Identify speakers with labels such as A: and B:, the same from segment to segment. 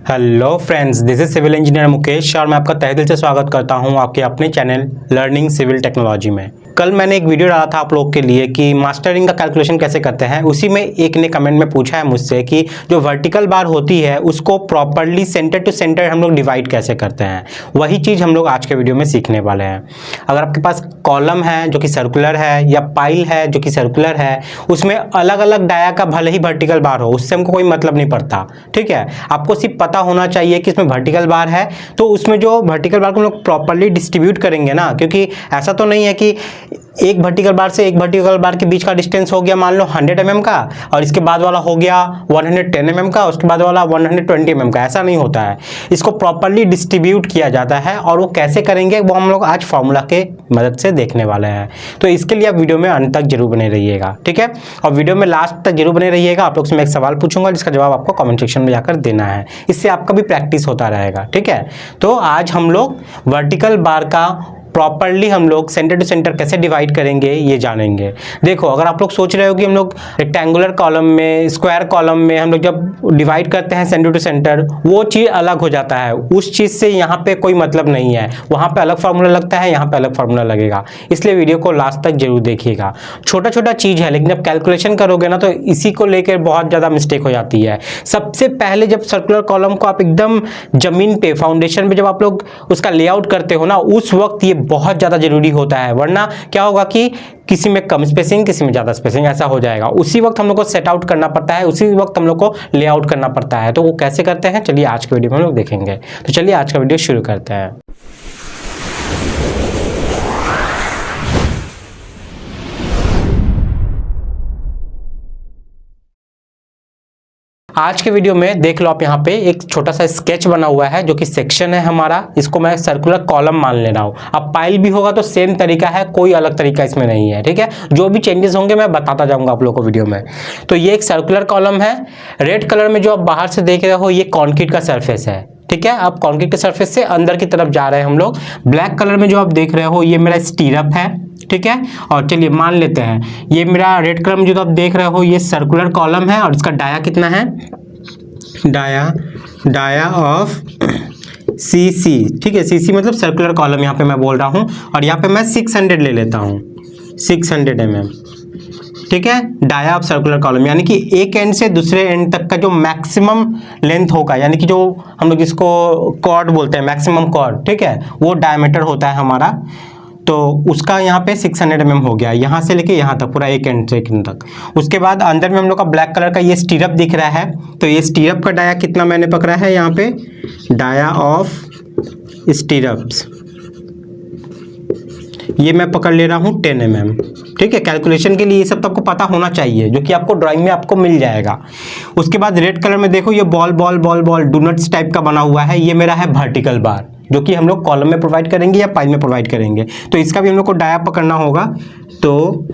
A: Hello friends, this is civil engineer Mukesh और मैं आपका तहे दिल से स्वागत करता हूं आपके अपने चैनल लर्निंग सिविल टेक्नोलॉजी में। कल मैंने एक वीडियो डाला था आप लोग के लिए कि मास्टरिंग का कैलकुलेशन कैसे करते हैं। उसी में एक ने कमेंट में पूछा है मुझसे कि जो वर्टिकल बार होती है उसको प्रॉपर्ली सेंटर टू सेंटर हम लोग डिवाइड कैसे करते हैं। वही चीज़ हम लोग आज के वीडियो में सीखने वाले हैं। अगर आपके पास कॉलम है जो कि सर्कुलर है या पाइल है जो कि सर्कुलर है, उसमें अलग अलग डाया का भले ही वर्टिकल बार हो, उससे हमको कोई मतलब नहीं पड़ता। ठीक है, आपको सिर्फ पता होना चाहिए कि इसमें वर्टिकल बार है तो उसमें जो वर्टिकल बार को हम लोग प्रॉपर्ली डिस्ट्रीब्यूट करेंगे ना, क्योंकि ऐसा तो नहीं है कि एक वर्टिकल बार से एक वर्टिकल बार के बीच का डिस्टेंस हो गया मान लो 100 mm का और इसके बाद वाला हो गया 110 mm का, उसके बाद वाला 120 mm का। ऐसा नहीं होता है, इसको प्रॉपर्ली डिस्ट्रीब्यूट किया जाता है। और वो कैसे करेंगे वो हम लोग आज फॉर्मूला के मदद से देखने वाले हैं। तो इसके लिए आप वीडियो में अंत तक जरूर बने रहिएगा, ठीक है। और वीडियो में लास्ट तक जरूर बने रहिएगा। आप लोग से मैं एक सवाल पूछूंगा जिसका जवाब आपको कमेंट सेक्शन में जाकर देना है। इससे आपका भी प्रैक्टिस होता रहेगा, ठीक है। तो आज हम लोग वर्टिकल बार का प्रॉपर्ली हम लोग सेंटर टू सेंटर कैसे डिवाइड करेंगे ये जानेंगे। देखो, अगर आप लोग सोच रहे हो कि हम लोग रेक्टेंगुलर कॉलम में, स्क्वायर कॉलम में हम लोग जब डिवाइड करते हैं सेंटर टू सेंटर, वो चीज़ अलग हो जाता है। उस चीज़ से यहाँ पे कोई मतलब नहीं है। वहाँ पे अलग फार्मूला लगता है, यहाँ पे अलग फार्मूला लगेगा। इसलिए वीडियो को लास्ट तक जरूर देखिएगा। छोटा छोटा चीज़ है, लेकिन जब कैलकुलेशन करोगे ना तो इसी को लेकर बहुत ज़्यादा मिस्टेक हो जाती है। सबसे पहले जब सर्कुलर कॉलम को आप एकदम जमीन पे, फाउंडेशन पे जब आप लोग उसका लेआउट करते हो ना, उस वक्त ये बहुत ज़्यादा जरूरी होता है। वरना क्या होगा कि किसी में कम स्पेसिंग, किसी में ज़्यादा स्पेसिंग, ऐसा हो जाएगा। उसी वक्त हम लोग को सेट आउट करना पड़ता है, उसी वक्त हम लोग को लेआउट करना पड़ता है। तो वो कैसे करते हैं, चलिए आज के वीडियो में हम लोग देखेंगे। तो चलिए आज का वीडियो शुरू करते हैं। आज के वीडियो में देख लो आप, यहाँ पे एक छोटा सा स्केच बना हुआ है जो कि सेक्शन है हमारा। इसको मैं सर्कुलर कॉलम मान ले रहा हूँ। अब पाइल भी होगा तो सेम तरीका है, कोई अलग तरीका इसमें नहीं है, ठीक है। जो भी चेंजेस होंगे मैं बताता जाऊंगा आप लोगों को वीडियो में। तो ये एक सर्कुलर कॉलम है। रेड कलर में जो आप बाहर से देख रहे हो ये कॉन्क्रीट का सरफेस है, ठीक है। अब कॉन्क्रीट के सरफेस से अंदर की तरफ जा रहे हैं हम लोग। ब्लैक कलर में जो आप देख रहे हो ये मेरा स्टीरअप है, ठीक है। और चलिए मान लेते हैं ये मेरा रेड कलर में जो आप देख रहे हो ये सर्कुलर कॉलम है और इसका डाया कितना है, डाया ऑफ सीसी, ठीक है। सीसी मतलब सर्कुलर कॉलम यहाँ पे मैं बोल रहा हूँ। और यहाँ पे मैं 600 ले लेता हूँ, 600 mm, ठीक है। डाया ऑफ सर्कुलर कॉलम यानी कि एक एंड से दूसरे एंड तक का जो मैक्सिमम लेंथ होगा, यानी कि जो हम लोग इसको कॉर्ड बोलते हैं, मैक्सिमम कॉर्ड, ठीक है, वो डायमीटर होता है हमारा। तो उसका यहाँ पे 600 mm हो गया, यहाँ से लेके यहाँ तक, पूरा एक एंड से एक एंड तक। उसके बाद अंदर में हम लोग का ब्लैक कलर का ये स्टीरअप दिख रहा है। तो ये स्टीरअप का डाया कितना मैंने पकड़ा है यहाँ पे, डाया ऑफ स्टीरअप्स, ये मैं पकड़ ले रहा हूँ 10 mm, ठीक है। कैलकुलेशन के लिए ये सब तो आपको पता होना चाहिए, जो कि आपको ड्राइंग में आपको मिल जाएगा। उसके बाद रेड कलर में देखो ये ball ball ball ball doughnuts type का बना हुआ है, ये मेरा है वर्टिकल बार, जो कि हम लोग कॉलम में प्रोवाइड करेंगे या पाइल में प्रोवाइड करेंगे। तो इसका भी हम लोग को डाया पकड़ना होगा। तो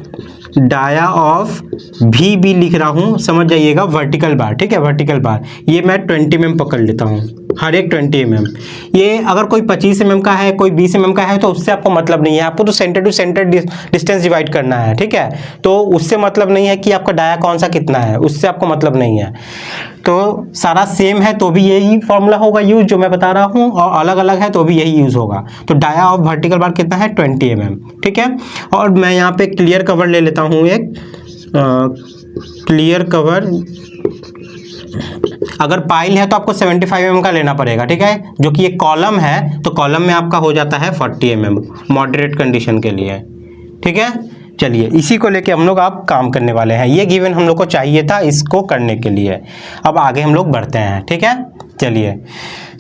A: डाया ऑफ भी लिख रहा हूँ, समझ जाइएगा, वर्टिकल बार, ठीक है। वर्टिकल बार ये मैं 20 mm पकड़ लेता हूँ, हर एक 20 mm। ये अगर कोई 25 mm का है, कोई 20 mm का है तो उससे आपको मतलब नहीं है, आपको तो centre to centre distance divide करना है, ठीक है। तो उससे मतलब नहीं है कि आपका डाया कौन सा कितना है, उससे आपको मतलब नहीं है। तो सारा सेम है तो भी यही फॉर्मूला होगा यूज जो मैं बता रहा हूँ, और अलग अलग है तो भी यही यूज होगा। तो डाया ऑफ वर्टिकल बार कितना है, 20 mm, ठीक है। और मैं यहाँ पे क्लियर कवर ले लेता हूँ, एक क्लियर कवर। अगर पाइल है तो आपको 75 mm का लेना पड़ेगा, ठीक है। जो कि ये कॉलम है तो कॉलम में आपका हो जाता है 40 mm मॉडरेट कंडीशन के लिए, ठीक है। चलिए इसी को लेके हम लोग आप काम करने वाले हैं। ये गिवन हम लोग को चाहिए था इसको करने के लिए। अब आगे हम लोग बढ़ते हैं, ठीक है। चलिए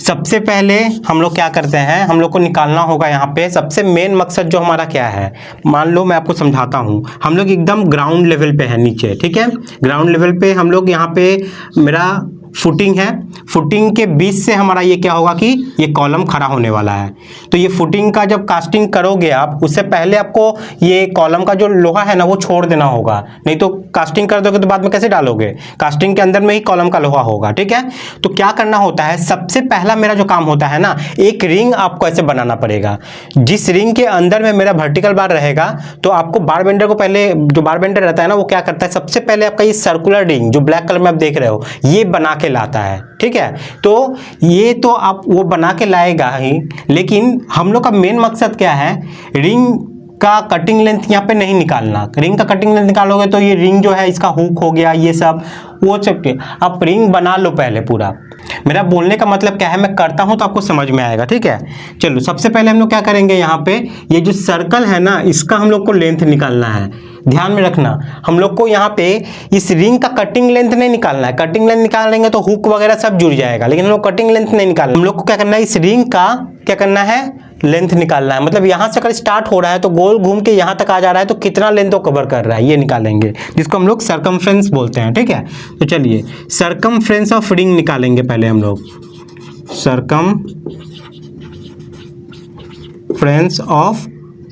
A: सबसे पहले हम लोग क्या करते हैं, हम लोग को निकालना होगा यहाँ पे सबसे मेन मकसद जो हमारा क्या है। मान लो मैं आपको समझाता हूँ, हम लोग एकदम ग्राउंड लेवल पे है नीचे, ठीक है। ग्राउंड लेवल पे हम लोग यहाँ पे मेरा फुटिंग है, फुटिंग के बीच से हमारा ये क्या होगा कि ये कॉलम खड़ा होने वाला है। तो ये फुटिंग का जब कास्टिंग करोगे आप, उससे पहले आपको ये कॉलम का जो लोहा है ना वो छोड़ देना होगा, नहीं तो कास्टिंग कर दोगे तो बाद में कैसे डालोगे, कास्टिंग के अंदर में ही कॉलम का लोहा होगा, ठीक है। तो क्या करना होता है, सबसे पहला मेरा जो काम होता है ना, एक रिंग आपको ऐसे बनाना पड़ेगा। जिस रिंग के अंदर में मेरा वर्टिकल बार रहेगा तो आपको बार बेंडर को पहले, जो बार बेंडर रहता है ना वो क्या करता है, सबसे पहले आपका ये सर्कुलर रिंग जो ब्लैक कलर में आप देख रहे हो ये बना के लाता है, ठीक है। तो ये तो आप वो बना के लाएगा ही, लेकिन हम लोग का मेन मकसद क्या है, रिंग का कटिंग लेंथ यहाँ पे नहीं निकालना। रिंग का कटिंग लेंथ निकालोगे तो ये रिंग जो है इसका हुक हो गया, ये सब वो सब आप रिंग बना लो पहले पूरा। मेरा बोलने का मतलब क्या है, मैं करता हूं तो आपको समझ में आएगा, ठीक है। चलो सबसे पहले हम लोग क्या करेंगे, यहाँ पे ये जो सर्कल है ना, इसका हम लोग को लेंथ निकालना है। ध्यान में रखना, हम लोग को यहाँ पे इस रिंग का कटिंग लेंथ नहीं निकालना है। कटिंग लेंथ निकालेंगे तो हुक वगैरह सब जुड़ जाएगा, लेकिन हम लोग कटिंग लेंथ नहीं निकालना। हम लोग को क्या करना है, इस रिंग का क्या करना है, लेंथ निकालना है। मतलब यहाँ से अगर स्टार्ट हो रहा है तो गोल घूम के यहाँ तक आ जा रहा है तो कितना लेंथ वो कवर कर रहा है, ये निकालेंगे, जिसको हम लोग सर्कमफ्रेंस बोलते हैं, ठीक है। तो चलिए सर्कमफ्रेंस ऑफ रिंग निकालेंगे पहले हम लोग। सर्कमफ्रेंस ऑफ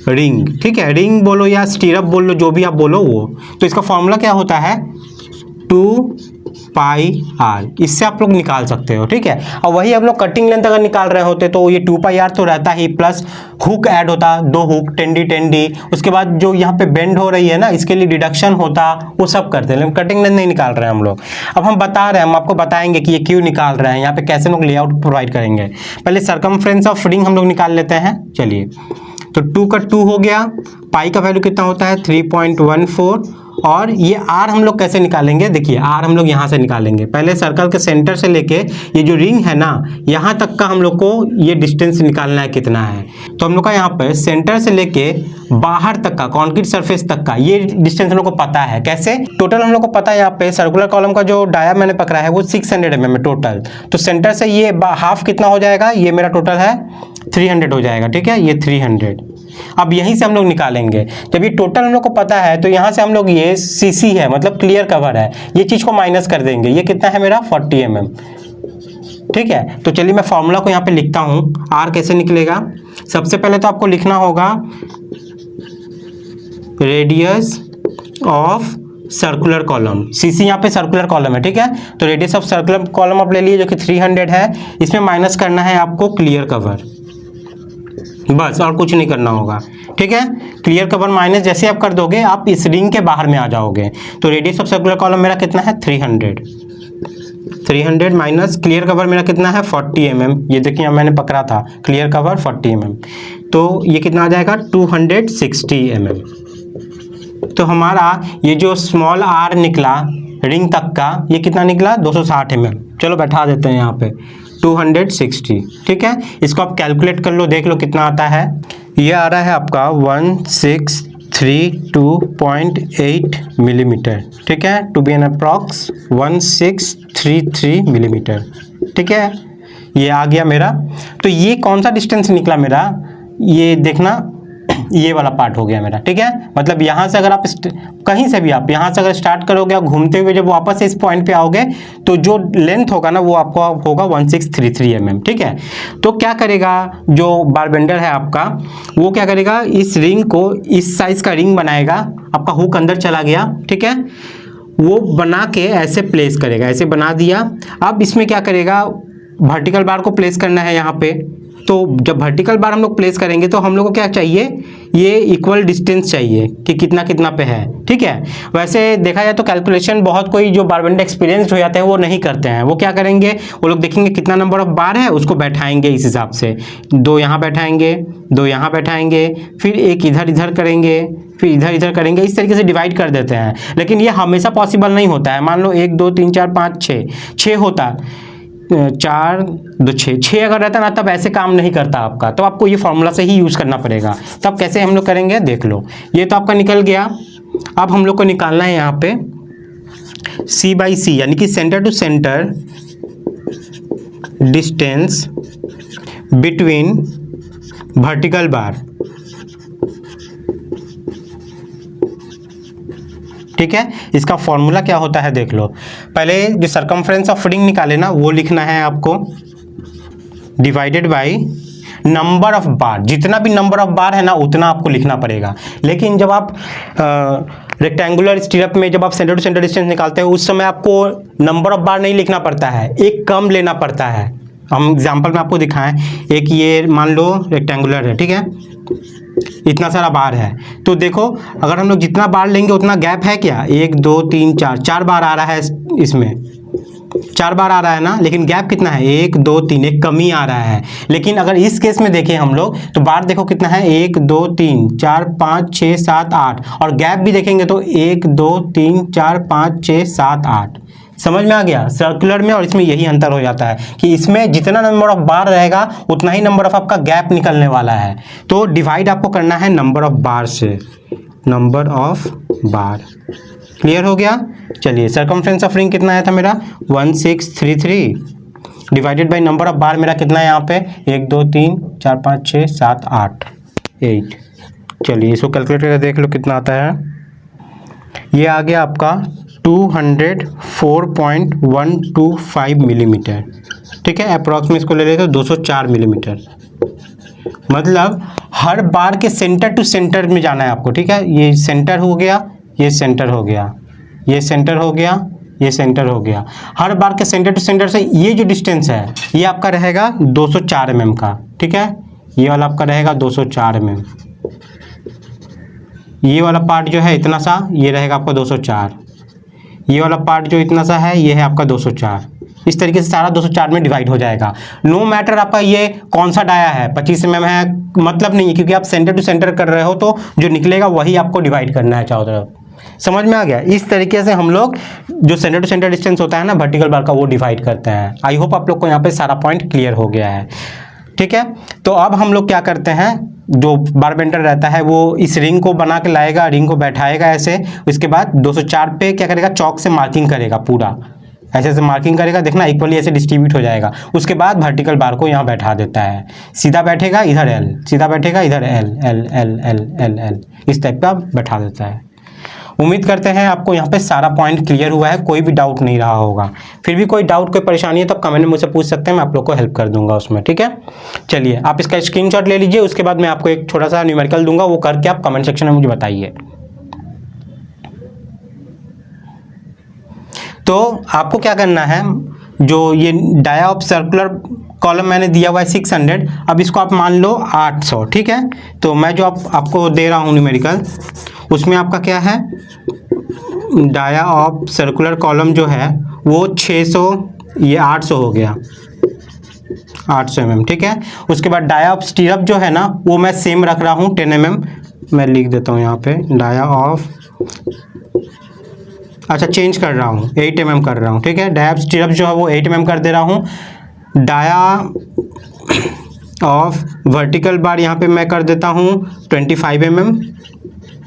A: रिंग, ठीक है। रिंग बोलो या स्टीरअप बोल लो, जो भी आप बोलो वो। तो इसका फॉर्मूला क्या होता है, 2πr। इससे आप लोग निकाल सकते हो, ठीक है। और वही आप लोग कटिंग लेंथ अगर निकाल रहे होते तो ये 2πr तो रहता ही, प्लस हुक ऐड होता, 2 हुक 10d, उसके बाद जो यहाँ पे बेंड हो रही है ना, इसके लिए डिडक्शन होता, वो सब करते हैं। लेकिन कटिंग लेंथ नहीं निकाल रहे हैं हम लोग। अब हम बता रहे हैं, हम आपको बताएंगे कि ये क्यों निकाल रहे हैं, यहाँ पे कैसे लोग लेआउट प्रोवाइड करेंगे। पहले सर्कमफ्रेंस ऑफ रिंग हम लोग निकाल लेते हैं। चलिए, तो 2 का 2 हो गया, पाई का वैल्यू कितना होता है 3.14। और ये आर हम लोग कैसे निकालेंगे, देखिए आर हम लोग यहाँ से निकालेंगे। पहले सर्कल के सेंटर से लेके ये जो रिंग है ना, यहाँ तक का हम लोग को ये डिस्टेंस निकालना है कितना है। तो हम लोग का यहाँ पे सेंटर से लेके बाहर तक का, कंक्रीट सरफेस तक का ये डिस्टेंस हम लोग को पता है। कैसे, टोटल हम लोग को पता है, यहाँ पे सर्कुलर कॉलम का जो डाया मैंने पकड़ा है वो 600 mm है टोटल। तो सेंटर से ये हाफ कितना हो जाएगा, ये मेरा टोटल है 300 हो जाएगा, ठीक है, ये 300। अब यहीं से हम लोग निकालेंगे। जब ये टोटल हम लोग को पता है तो यहाँ से हम लोग, ये सीसी है मतलब क्लियर कवर है, ये चीज को माइनस कर देंगे। ये कितना है मेरा 40 mm, ठीक है। तो चलिए मैं फॉर्मूला को यहाँ पे लिखता हूँ। आर कैसे निकलेगा, सबसे पहले तो आपको लिखना होगा radius of circular column. CC यहाँ पे सर्कुलर कॉलम है, ठीक है। तो रेडियस ऑफ सर्कुलर कॉलम आप ले लिए जो कि 300 है। इसमें माइनस करना है आपको क्लियर कवर, बस, और कुछ नहीं करना होगा, ठीक है। क्लियर कवर माइनस जैसे आप कर दोगे, आप इस रिंग के बाहर में आ जाओगे। तो रेडियस ऑफ सर्कुलर कॉलम मेरा कितना है 300 माइनस क्लियर कवर मेरा कितना है 40 mm। ये देखिए मैंने पकड़ा था क्लियर कवर 40 mm, तो ये कितना आ जाएगा 260 mm। तो हमारा ये जो स्मॉल आर निकला रिंग तक का, ये कितना निकला 260 mm। चलो बैठा देते हैं यहाँ पे 260, ठीक है। इसको आप कैलकुलेट कर लो, देख लो कितना आता है। ये आ रहा है आपका 1632.8 मिलीमीटर, ठीक है, to be an approx 1633 millimetre, ठीक है। ये आ गया मेरा। तो ये कौन सा डिस्टेंस निकला मेरा, ये देखना, ये वाला पार्ट हो गया मेरा, ठीक है। मतलब यहाँ से अगर आप कहीं से भी आप यहाँ से अगर स्टार्ट करोगे और घूमते हुए जब वापस से इस पॉइंट पे आओगे तो जो लेंथ होगा ना वो आपको होगा 1633 mm, ठीक है। तो क्या करेगा जो बारबेंडर है आपका, वो क्या करेगा, इस रिंग को इस साइज का रिंग बनाएगा। आपका हुक अंदर चला गया, ठीक है, वो बना के ऐसे प्लेस करेगा, ऐसे बना दिया। अब इसमें क्या करेगा, वर्टिकल बार को प्लेस करना है यहाँ पे। तो जब वर्टिकल बार हम लोग प्लेस करेंगे तो हम लोग को क्या चाहिए, ये इक्वल डिस्टेंस चाहिए कि कितना कितना पे है, ठीक है। वैसे देखा जाए तो कैलकुलेशन बहुत कोई जो बारबेंडर एक्सपीरियंस्ड हो जाते हैं वो नहीं करते हैं। वो क्या करेंगे, वो लोग देखेंगे कितना नंबर ऑफ बार है, उसको बैठाएंगे इस हिसाब से, 2 यहाँ बैठाएंगे, 2 यहाँ बैठाएंगे, फिर एक इधर इधर करेंगे, फिर इधर इधर करेंगे, इस तरीके से डिवाइड कर देते हैं। लेकिन ये हमेशा पॉसिबल नहीं होता है। मान लो 1 2 3 4 5 6 होता, 4 2 6 अगर रहता ना तब ऐसे काम नहीं करता आपका। तो आपको ये फॉर्मूला से ही यूज़ करना पड़ेगा। तब कैसे हम लोग करेंगे देख लो। ये तो आपका निकल गया। अब हम लोग को निकालना है यहाँ पे C/C, यानी कि centre to centre distance between vertical bar, ठीक है। इसका फॉर्मूला क्या होता है देख लो। पहले जो सर्कमफ्रेंस ऑफ रिंग निकाले ना वो लिखना है आपको, डिवाइडेड बाय नंबर ऑफ बार। जितना भी नंबर ऑफ बार है ना उतना आपको लिखना पड़ेगा। लेकिन जब आप रेक्टेंगुलर स्टीरअप में जब आप सेंटर टू सेंटर डिस्टेंस निकालते हो उस समय आपको नंबर ऑफ बार नहीं लिखना पड़ता है, एक कम लेना पड़ता है। हम एग्जाम्पल में आपको दिखाएं, एक ये मान लो रेक्टेंगुलर है, ठीक है, इतना सारा बार है। तो देखो अगर हम लोग जितना बार लेंगे उतना गैप है क्या, 1 2 3 4 बार आ रहा है इसमें, 4 बार आ रहा है ना, लेकिन गैप कितना है 1 2 3, एक कमी आ रहा है। लेकिन अगर इस केस में देखें हम लोग तो बार देखो कितना है 1 2 3 4 5 6 7 8, और गैप भी देखेंगे तो 1 2 3 4 5 6 7 8। समझ में आ गया? सर्कुलर में और इसमें यही अंतर हो जाता है कि इसमें जितना नंबर ऑफ बार रहेगा उतना ही नंबर ऑफ आपका गैप निकलने वाला है। तो डिवाइड आपको करना है नंबर ऑफ बार से, नंबर ऑफ बार। क्लियर हो गया? चलिए, सर्कमफ्रेंस ऑफ रिंग कितना आया था मेरा 1633, डिवाइडेड बाय नंबर ऑफ बार मेरा कितना है यहाँ पे 1 2 3 4 5 6 7 8 8। चलिए इसको कैलकुलेट करके देख लो कितना आता है। ये आ गया आपका 204.125 मिलीमीटर। ठीक है, अप्रॉक्स में इसको ले लेते तो 204 मिलीमीटर। मतलब हर बार के सेंटर टू सेंटर में जाना है आपको। ठीक है, ये सेंटर हो गया, ये सेंटर हो गया, ये सेंटर हो गया, ये सेंटर हो गया। हर बार के सेंटर टू सेंटर से ये जो डिस्टेंस है ये आपका रहेगा 204 mm का। ठीक है, ये वाला आपका रहेगा 204 mm। ये वाला पार्ट जो है इतना सा, ये रहेगा आपका 204। ये वाला पार्ट जो इतना सा है ये है आपका 204। इस तरीके से सारा 204 में डिवाइड हो जाएगा। नो मैटर आपका ये कौन सा डाया है, 25 mm है, मतलब नहीं है, क्योंकि आप सेंटर टू सेंटर कर रहे हो तो जो निकलेगा वही आपको डिवाइड करना है चारों तरफ। समझ में आ गया? इस तरीके से हम लोग जो सेंटर टू सेंटर डिस्टेंस होता है ना वर्टिकल बार का, वो डिवाइड करते हैं। आई होप आप लोग को यहाँ पे सारा पॉइंट क्लियर हो गया है। ठीक है, तो अब हम लोग क्या करते हैं, जो बार बेंडर रहता है वो इस रिंग को बना के लाएगा, रिंग को बैठाएगा ऐसे, उसके बाद 204 पे क्या करेगा, चौक से मार्किंग करेगा, पूरा ऐसे ऐसे मार्किंग करेगा, देखना इक्वली ऐसे डिस्ट्रीब्यूट हो जाएगा। उसके बाद वर्टिकल बार को यहाँ बैठा देता है, सीधा बैठेगा इधर एल, सीधा बैठेगा इधर L L L L L L, इस टाइप का बैठा देता है। उम्मीद करते हैं आपको यहाँ पे सारा पॉइंट क्लियर हुआ है, कोई भी डाउट नहीं रहा होगा। फिर भी कोई डाउट, कोई परेशानी है तो आप कमेंट में मुझसे पूछ सकते हैं, मैं आप लोग को हेल्प कर दूंगा उसमें। ठीक है, चलिए आप इसका स्क्रीनशॉट ले लीजिए, उसके बाद मैं आपको एक छोटा सा न्यूमेरिकल दूंगा, वो करके आप कमेंट सेक्शन में मुझे बताइए। तो आपको क्या करना है, जो ये डाया ऑफ सर्कुलर कॉलम मैंने दिया हुआ है 600, अब इसको आप मान लो 800। ठीक है, तो मैं जो आपको दे रहा हूँ न्यूमेरिकल, उसमें आपका क्या है, डाया ऑफ सर्कुलर कॉलम जो है वो 600, ये 800 हो गया, 800 mm। ठीक है, उसके बाद डाया ऑफ स्टीरअप जो है ना वो मैं सेम रख रहा हूँ 10 mm, मैं लिख देता हूँ यहाँ पे डाया ऑफ, अच्छा चेंज कर रहा हूँ 8 mm कर रहा हूँ। ठीक है, डाया ऑफ स्टीरअप जो है वो 8 mm कर दे रहा हूँ। डाया ऑफ वर्टिकल बार यहाँ पे मैं कर देता हूँ 25 mm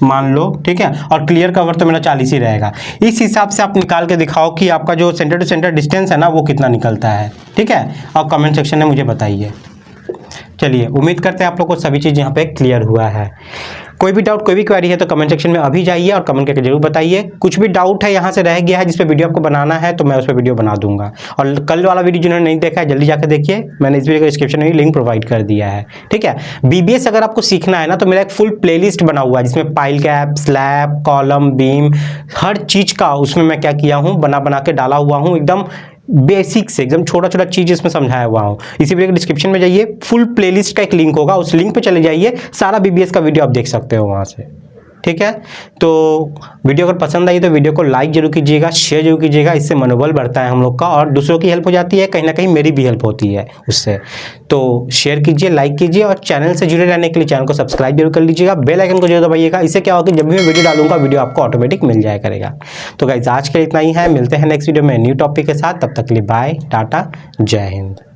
A: मान लो। ठीक है, और क्लियर कवर तो मेरा 40 ही रहेगा। इस हिसाब से आप निकाल के दिखाओ कि आपका जो सेंटर टू सेंटर डिस्टेंस है ना वो कितना निकलता है। ठीक है, और कमेंट सेक्शन में मुझे बताइए। चलिए, उम्मीद करते हैं आप लोग को सभी चीज़ यहाँ पे क्लियर हुआ है। कोई भी डाउट, कोई भी क्वेरी है तो कमेंट सेक्शन में अभी जाइए और कमेंट करके जरूर बताइए। कुछ भी डाउट है यहाँ से रह गया है जिस पे वीडियो आपको बनाना है तो मैं उस पर वीडियो बना दूंगा। और कल वाला वीडियो जिन्होंने नहीं देखा है जल्दी जाकर देखिए, मैंने इस वीडियो के डिस्क्रिप्शन में लिंक प्रोवाइड कर दिया है। ठीक है, बीबीएस अगर आपको सीखना है ना तो मेरा एक फुल प्लेलिस्ट बना हुआ है जिसमें pile cap, slab, column, beam, हर चीज़ का उसमें मैं क्या किया हूँ, बना के डाला हुआ हूँ, एकदम बेसिक से एकदम छोटा छोटा चीज़ इसमें समझाया हुआ हूँ। इसी वीडियो के डिस्क्रिप्शन में जाइए, फुल प्लेलिस्ट का एक लिंक होगा, उस लिंक पे चले जाइए, सारा बीबीएस का वीडियो आप देख सकते हो वहाँ से। ठीक है, तो वीडियो अगर पसंद आई तो वीडियो को लाइक जरूर कीजिएगा, शेयर जरूर कीजिएगा, इससे मनोबल बढ़ता है हम लोग का और दूसरों की हेल्प हो जाती है, कहीं ना कहीं मेरी भी हेल्प होती है उससे। तो शेयर कीजिए, लाइक कीजिए और चैनल से जुड़े रहने के लिए चैनल को सब्सक्राइब जरूर कर लीजिएगा, बेल आइकन को जरूर दबाइएगा। इससे क्या होगा कि जब भी मैं वीडियो डालूंगा वीडियो आपको ऑटोमेटिक मिल जाया करेगा। तो गाइस आज के लिए इतना ही है, मिलते हैं नेक्स्ट वीडियो में न्यू टॉपिक के साथ, तब तक के लिए बाय, टाटा, जय हिंद।